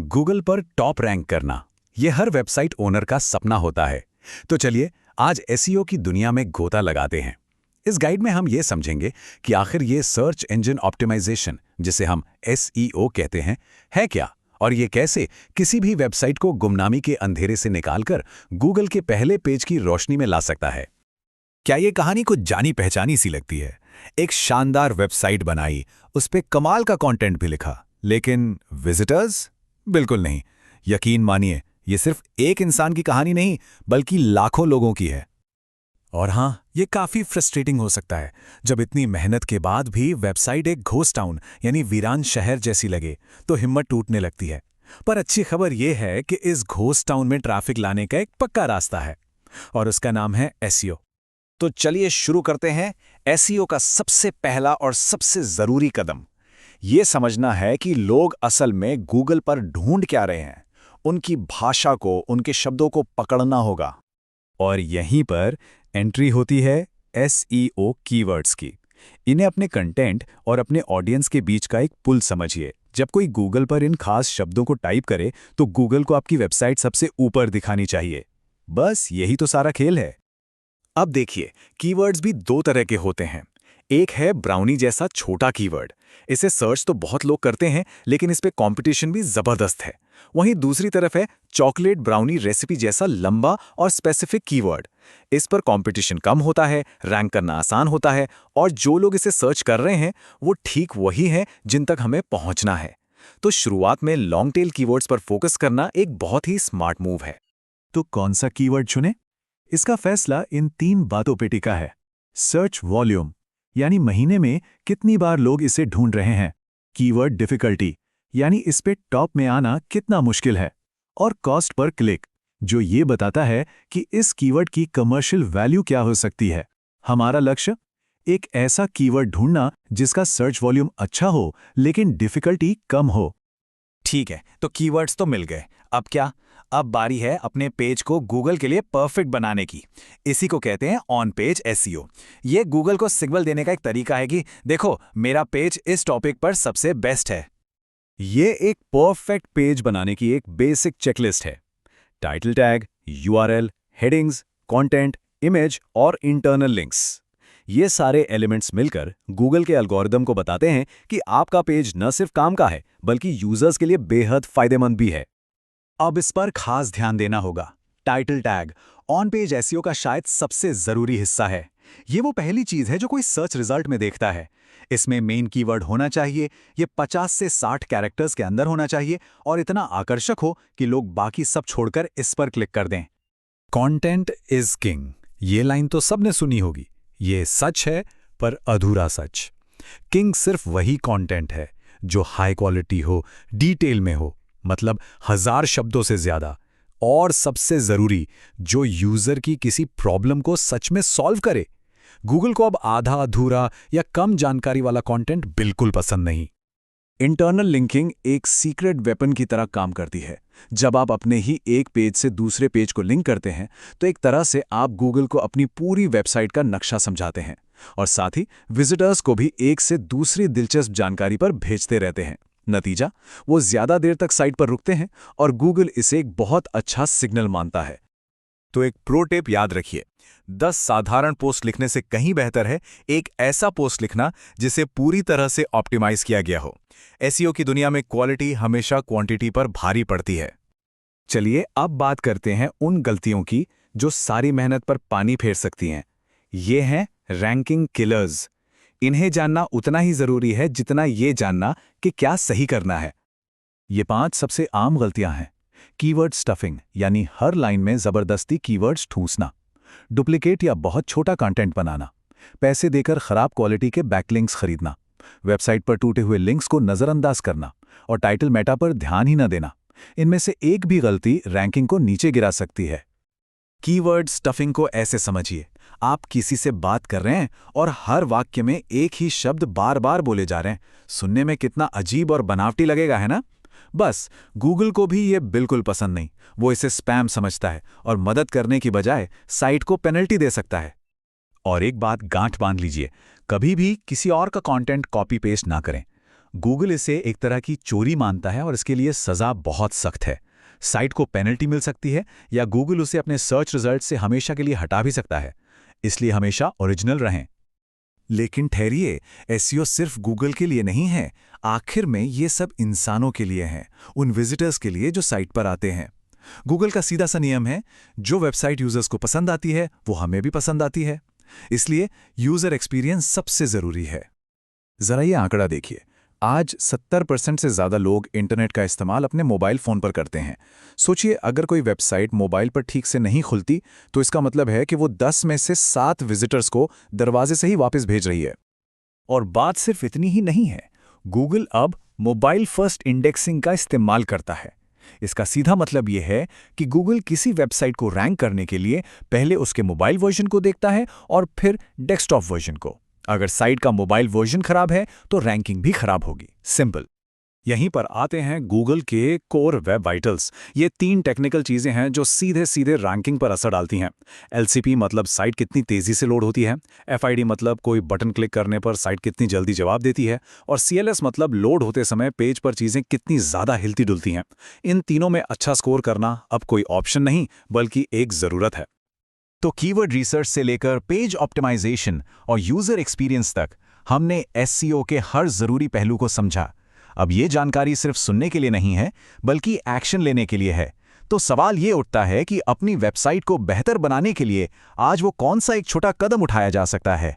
Google पर top rank करना, ये हर वेबसाइट ओनर का सपना होता है। तो चलिए आज एसईओ की दुनिया में गोता लगाते हैं। इस गाइड में हम ये समझेंगे कि आखिर ये सर्च इंजन ऑप्टिमाइजेशन, जिसे हम एसईओ कहते हैं, है क्या, और ये कैसे किसी भी वेबसाइट को गुमनामी के अंधेरे से निकालकर गूगल के पहले पेज की रोशनी में ला सकता है। क्या ये कहानी कुछ जानी पहचानी सी लगती है? एक शानदार वेबसाइट बनाई, उस पे कमाल का कंटेंट भी लिखा, लेकिन विजिटर्स? बिल्कुल नहीं। यकीन मानिए, ये सिर्फ एक इंसान की कहानी नहीं, बल्कि लाखों लोगों की है। और हाँ, ये काफी फ्रस्ट्रेटिंग हो सकता है जब इतनी मेहनत के बाद भी वेबसाइट एक घोस्ट टाउन यानी वीरान शहर जैसी लगे तो हिम्मत टूटने लगती है। पर अच्छी खबर यह है कि इस घोस्ट टाउन में ट्रैफिक लाने का एक पक्का रास्ता है और उसका नाम है एसईओ। तो चलिए शुरू करते हैं। एसईओ का सबसे पहला और सबसे जरूरी कदम ये समझना है कि लोग असल में गूगल पर ढूंढ क्या रहे हैं। उनकी भाषा को, उनके शब्दों को पकड़ना होगा। और यहीं पर एंट्री होती है एसईओ कीवर्ड्स की। इन्हें अपने कंटेंट और अपने ऑडियंस के बीच का एक पुल समझिए। जब कोई गूगल पर इन खास शब्दों को टाइप करे तो गूगल को आपकी वेबसाइट सबसे ऊपर दिखानी चाहिए। बस यही तो सारा खेल है। अब देखिए, कीवर्ड्स भी दो तरह के होते हैं। एक है ब्राउनी जैसा छोटा कीवर्ड। इसे सर्च तो बहुत लोग करते हैं, लेकिन इस पे कंपटीशन भी जबरदस्त है। वहीं दूसरी तरफ है चॉकलेट ब्राउनी रेसिपी जैसा लंबा और स्पेसिफिक कीवर्ड। इस पर कंपटीशन कम होता है, रैंक करना आसान होता है, और जो लोग इसे सर्च कर रहे हैं वो ठीक वही हैं जिन तक हमें पहुंचना है। तो शुरुआत में लॉन्ग टेल कीवर्ड्स पर फोकस करना एक बहुत ही स्मार्ट मूव है। तो कौन सा कीवर्ड चुने? इसका फैसला इन 3 बातों पे टिका है। सर्च वॉल्यूम, यानी महीने में कितनी बार लोग इसे ढूंढ रहे हैं। कीवर्ड डिफिकल्टी, यानी इस पे टॉप में आना कितना मुश्किल है। और कॉस्ट पर क्लिक, जो ये बताता है कि इस कीवर्ड की कमर्शियल वैल्यू क्या हो सकती है। हमारा लक्ष्य, एक ऐसा कीवर्ड ढूंढना जिसका सर्च वॉल्यूम अच्छा हो लेकिन डिफिकल्टी कम हो। ठीक है, तो कीवर्ड्स तो मिल गए। अब क्या? अब बारी है अपने पेज को गूगल के लिए परफेक्ट बनाने की। इसी को कहते हैं ऑन पेज एसईओ। ये गूगल को सिग्नल देने का एक तरीका है कि देखो, मेरा पेज इस टॉपिक पर सबसे बेस्ट है। ये एक परफेक्ट पेज बनाने की एक बेसिक चेकलिस्ट है। Title tag, URL, headings, content, image और इंटरनल लिंक्स। ये एलिमेंट्स मिलकर गूगल के एल्गोरिदम को बताते हैं कि आपका पेज न सिर्फ काम का है, बल्कि यूजर्स के लिए बेहद फायदेमंद भी है। अब इस पर खास ध्यान देना होगा। Title tag on page SEO का शायद सबसे जरूरी हिस्सा है। ये वो पहली चीज है जो कोई सर्च रिजल्ट में देखता है। इसमें मेन कीवर्ड होना चाहिए। ये 50 से 60 कैरेक्टर्स के अंदर होना चाहिए और इतना आकर्षक हो कि लोग बाकी सब छोड़कर इस पर क्लिक कर दें। कंटेंट इज किंग, ये लाइन तो सबने सुनी होगी। ये सच है, पर अधूरा सच। किंग सिर्फ वही कंटेंट है जो हाई क्वालिटी हो, डिटेल में हो, मतलब 1000 शब्दों से ज्यादा, और सबसे जरूरी, जो यूजर की किसी प्रॉब्लम को सच में सॉल्व करे। गूगल को अब आधा अधूरा या कम जानकारी वाला कंटेंट बिल्कुल पसंद नहीं। इंटरनल लिंकिंग एक सीक्रेट वेपन की तरह काम करती है। जब आप अपने ही एक पेज से दूसरे पेज को लिंक करते हैं तो एक तरह से आप गूगल को अपनी पूरी वेबसाइट का नक्शा समझाते हैं, और साथ ही विजिटर्स को भी एक से दूसरी दिलचस्प जानकारी पर भेजते रहते हैं। नतीजा, वो ज्यादा देर तक साइट पर रुकते हैं और गूगल इसे एक बहुत अच्छा सिग्नल मानता है। तो एक प्रो टिप याद रखिए, 10 साधारण पोस्ट लिखने से कहीं बेहतर है एक ऐसा पोस्ट लिखना जिसे पूरी तरह से ऑप्टिमाइज किया गया हो। एसईओ की दुनिया में क्वालिटी हमेशा क्वांटिटी पर भारी पड़ती है। चलिए अब बात करते हैं उन गलतियों की जो सारी मेहनत पर पानी फेर सकती हैं। ये हैं रैंकिंग किलर्स। इन्हें जानना उतना ही जरूरी है जितना ये जानना कि क्या सही करना है। ये 5 सबसे आम गलतियां हैं। कीवर्ड स्टफिंग, यानी हर लाइन में जबरदस्ती कीवर्ड्स ठूंसना। डुप्लीकेट या बहुत छोटा कंटेंट बनाना। पैसे देकर खराब क्वालिटी के बैकलिंक्स खरीदना। वेबसाइट पर टूटे हुए लिंक्स को नजरअंदाज करना और टाइटल मेटा पर ध्यान ही न देना। इनमें से एक भी गलती रैंकिंग को नीचे गिरा सकती है। कीवर्ड स्टफिंग को ऐसे समझिए, आप किसी से बात कर रहे हैं और हर वाक्य में एक ही शब्द बार बार बोले जा रहे हैं। सुनने में कितना अजीब और बनावटी लगेगा, है ना? बस गूगल को भी ये बिल्कुल पसंद नहीं। वो इसे स्पैम समझता है और मदद करने की बजाय साइट को पेनल्टी दे सकता है। और एक बात गांठ बांध लीजिए, कभी भी किसी और का कंटेंट कॉपी पेस्ट ना करें। गूगल इसे एक तरह की चोरी मानता है और इसके लिए सज़ा बहुत सख्त है। साइट को पेनल्टी मिल सकती है या गूगल उसे अपने सर्च रिजल्ट से हमेशा के लिए हटा भी सकता है। इसलिए हमेशा ओरिजिनल रहें। लेकिन ठहरिए, एसईओ सिर्फ गूगल के लिए नहीं है। आखिर में ये सब इंसानों के लिए हैं, उन विजिटर्स के लिए जो साइट पर आते हैं। गूगल का सीधा सा नियम है, जो वेबसाइट यूजर्स को पसंद आती है वो हमें भी पसंद आती है। इसलिए यूजर एक्सपीरियंस सबसे जरूरी है। जरा ये आंकड़ा देखिए, आज 70% से ज़्यादा लोग इंटरनेट का इस्तेमाल अपने मोबाइल फ़ोन पर करते हैं। सोचिए, अगर कोई वेबसाइट मोबाइल पर ठीक से नहीं खुलती तो इसका मतलब है कि वो 10 में से 7 विजिटर्स को दरवाजे से ही वापस भेज रही है। और बात सिर्फ इतनी ही नहीं है, गूगल अब मोबाइल फर्स्ट इंडेक्सिंग का इस्तेमाल करता है। इसका सीधा मतलब यह है कि गूगल किसी वेबसाइट को रैंक करने के लिए पहले उसके मोबाइल वर्जन को देखता है और फिर डेस्कटॉप वर्जन को। अगर साइट का मोबाइल वर्जन खराब है तो रैंकिंग भी खराब होगी। सिंपल। यहीं पर आते हैं गूगल के कोर वेब वाइटल्स। ये 3 टेक्निकल चीज़ें हैं जो सीधे सीधे रैंकिंग पर असर डालती हैं। LCP मतलब साइट कितनी तेज़ी से लोड होती है, FID मतलब कोई बटन क्लिक करने पर साइट कितनी जल्दी जवाब देती है, और CLS मतलब लोड होते समय पेज पर चीज़ें कितनी ज़्यादा हिलती डुलती हैं। इन तीनों में अच्छा स्कोर करना अब कोई ऑप्शन नहीं बल्कि एक ज़रूरत है। तो कीवर्ड रिसर्च से लेकर पेज ऑप्टिमाइजेशन और यूजर एक्सपीरियंस तक हमने SEO के हर जरूरी पहलू को समझा। अब ये जानकारी सिर्फ सुनने के लिए नहीं है बल्कि एक्शन लेने के लिए है। तो सवाल ये उठता है कि अपनी वेबसाइट को बेहतर बनाने के लिए आज वो कौन सा एक छोटा कदम उठाया जा सकता है।